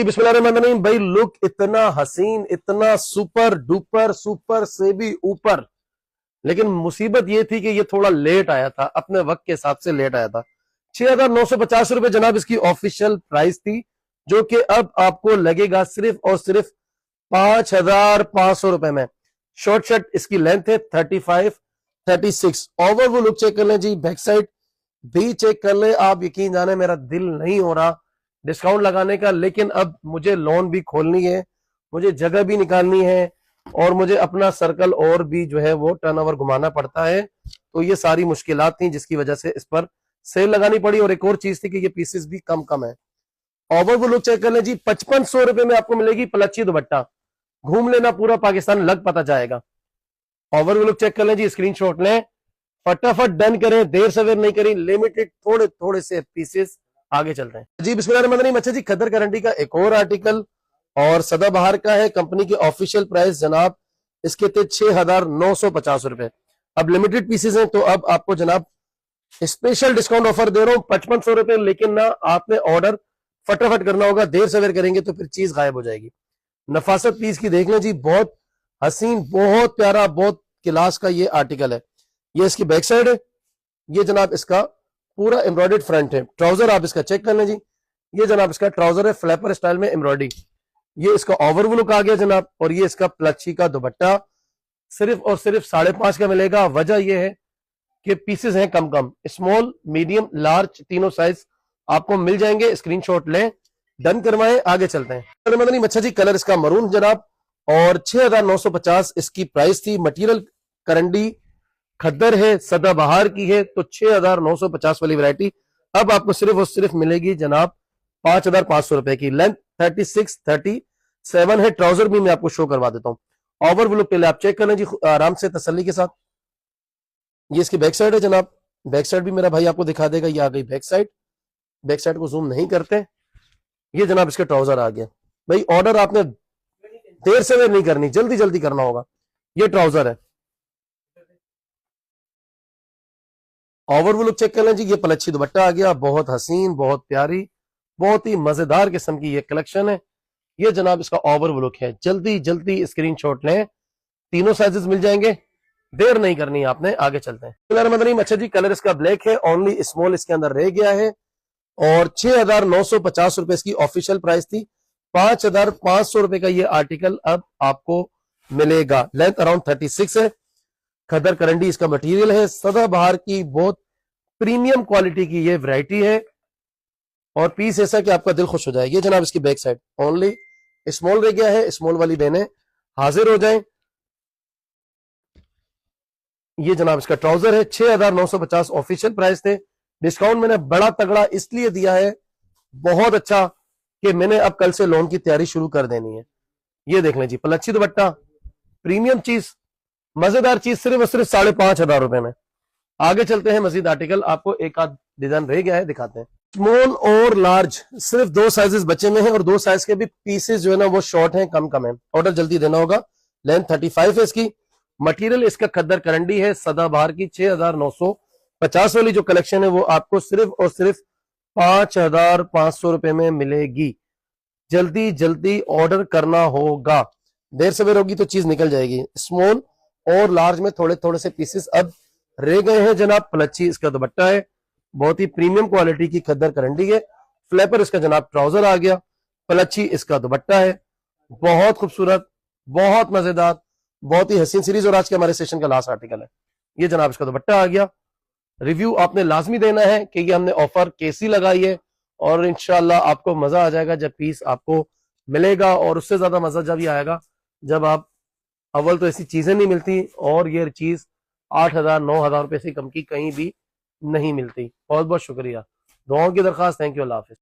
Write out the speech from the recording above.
बिस्मिल्लाहिर्रहमानिर्रहीम। भाई लुक इतना हसीन, इतना सुपर डुपर, सुपर से भी ऊपर। लेकिन मुसीबत ये थी कि ये थोड़ा लेट आया था, अपने वक्त के हिसाब से लेट आया था। 6,950 रुपए जनाब इसकी ऑफिशियल प्राइस थी, जो कि अब आपको लगेगा सिर्फ और सिर्फ 5,500 रुपए में। शॉर्ट शर्ट इसकी लेंथ है 35, 36। ओवर वो लुक चेक कर लें जी, बैक साइड भी चेक कर ले। आप यकीन जाने मेरा दिल नहीं हो रहा डिस्काउंट लगाने का, लेकिन अब मुझे लोन भी खोलनी है, मुझे जगह भी निकालनी है और मुझे अपना सर्कल और भी जो है वो टर्नओवर घुमाना पड़ता है। तो ये सारी मुश्किलात थी जिसकी वजह से इस पर सेल लगानी पड़ी। और एक और चीज थी कि ये पीसेस भी कम है। ओवर वो लुक चेक कर लें जी, 5500 रुपए में आपको मिलेगी पलच्छी दुपट्टा। घूम लेना पूरा पाकिस्तान, लग पता जाएगा। ओवर वो लुक चेक कर लें जी, स्क्रीनशॉट लें, फटाफट डन करें, देर सवेर नहीं करें। लिमिटेड थोड़े थोड़े से पीसेस, आगे चलते हैं जी। बिस्मिल्लाहिर्रहमानिर्रहीम। अच्छा जी, खद्दर गारंटी का एक और आर्टिकल और सदाबहार का है। कंपनी की ऑफिशियल प्राइस जनाब इसके थे 6,950 रुपए। अब लिमिटेड पीसेस हैं तो अब आपको जनाब स्पेशल डिस्काउंट ऑफर दे रहा हूं 5,500 रुपए। लेकिन ना आपने ऑर्डर फटाफट करना होगा, देर सवेर करेंगे तो फिर चीज गायब हो जाएगी। नफासत पीस की देख लें जी, बहुत हसीन, बहुत प्यारा, बहुत क्लास का ये आर्टिकल है। ये इसकी बैक साइड है, ये जनाब इसका पूरा एम्ब्रॉयडर्ड फ्रंट है। ट्राउजर आप इसका चेक कर लें जी, ये जनाब इसका ट्राउजर है फ्लैपर स्टाइल में एम्ब्रॉयडरी। ये इसका ओवर लुक आ गया जनाब। और ये इसका प्लच्छी का दुपट्टा सिर्फ और सिर्फ 5.5 का मिलेगा। वजह यह है कि पीसेस हैं कम, स्मॉल, मीडियम, लार्ज, तीनों साइज आपको मिल जाएंगे। स्क्रीनशॉट लें, डन करवाएं, आगे चलते हैं। अच्छा जी, कलर इसका मरून जनाब और 6,950 इसकी प्राइस थी। मटीरियल करंडी खद्दर है, सदाबहार की है, तो 6,950 वाली वैरायटी अब आपको सिर्फ और सिर्फ मिलेगी जनाब 5,500 रुपए की। लेंथ 36, 37 है। ट्राउजर भी मैं आपको शो करवा देता हूं। ओवर लुक पहले आप चेक कर लें जी आराम से, तसल्ली के साथ। ये इसकी बैक साइड है जनाब। बैक साइड भी मेरा भाई आपको दिखा देगा। ये आ गई बैक साइड। बैक साइड को जूम नहीं करते। ये जनाब इसका ट्राउजर आ गया। भाई ऑर्डर आपने देर से देर नहीं करनी, जल्दी जल्दी करना होगा। ये ट्राउजर है। ओवर वो लुक चेक कर लें जी, ये पलच्छी दुपट्टा आ गया। बहुत हसीन, बहुत प्यारी, बहुत ही मजेदार किस्म की ये कलेक्शन है। ये जनाब इसका ओवर वो लुक है। जल्दी जल्दी स्क्रीनशॉट लें, तीनों साइजेस मिल जाएंगे, देर नहीं करनी आपने, आगे चलते हैं। अच्छा जी, कलर इसका ब्लैक है, ओनली स्मॉल इसके अंदर रह गया है और 6,950 रुपए इसकी ऑफिशियल प्राइस थी। 5,500 रुपए का ये आर्टिकल अब आपको मिलेगा। लेंथ अराउंड 36 है। खदर करंडी इसका मटेरियल है। सदाबहार की बहुत प्रीमियम क्वालिटी की ये वैरायटी है और पीस ऐसा कि आपका दिल खुश हो जाए। ये जनाब इसकी बैक साइड, ओनली स्मॉल रह गया है। स्मॉल वाली बहनें हाजिर हो जाएं। ये जनाब इसका ट्राउजर है। 6,950 ऑफिशियल प्राइस थे। डिस्काउंट मैंने बड़ा तगड़ा इसलिए दिया है, बहुत अच्छा, कि मैंने अब कल से लोन की तैयारी शुरू कर देनी है। ये देख लें जी, पलच्छी दुपट्टा, प्रीमियम चीज, मजेदार चीज, सिर्फ और सिर्फ 5,500 रुपए में। आगे चलते हैं, मजीद आर्टिकल आपको एक आध डिजाइन रह गया है, दिखाते हैं। स्मॉल और लार्ज सिर्फ 2 साइजेस बचे में हैं और 2 साइज के भी पीसेस जो है ना वो शॉर्ट हैं, कम है। ऑर्डर जल्दी देना होगा। लेंथ 35 है इसकी। मटेरियल इसका खद्दर करंडी है, सदाबहार की। 6,950 वाली जो कलेक्शन है वो आपको सिर्फ और सिर्फ 5,500 रुपए में मिलेगी। जल्दी जल्दी ऑर्डर करना होगा, देर सवेर होगी तो चीज निकल जाएगी। स्मॉल और लार्ज में थोड़े थोड़े से पीसेस अब रह गए हैं जनाब। पलच्छी इसका दुपट्टा है, बहुत ही प्रीमियम क्वालिटी की खद्दर करंडी है। फ्लैपर इसका जनाब ट्राउजर आ गया। पलच्छी इसका दुपट्टा है, बहुत खूबसूरत, बहुत मजेदार, बहुत ही हसीन सीरीज। और आज के हमारे सेशन का लास्ट आर्टिकल है। ये जनाब इसका दुपट्टा आ गया। रिव्यू आपने लाजमी देना है कि ये हमने ऑफर कैसी लगाई है और इंशाल्लाह आपको मजा आ जाएगा जब पीस आपको मिलेगा। और उससे ज्यादा मजा जब ये आएगा जब आप, अव्वल तो ऐसी चीजें नहीं मिलती और ये चीज 8,000 9,000 रुपए से कम की कहीं भी नहीं मिलती। बहुत बहुत शुक्रिया, दुआओं की दरखास्त। Thank you, Allah Hafiz.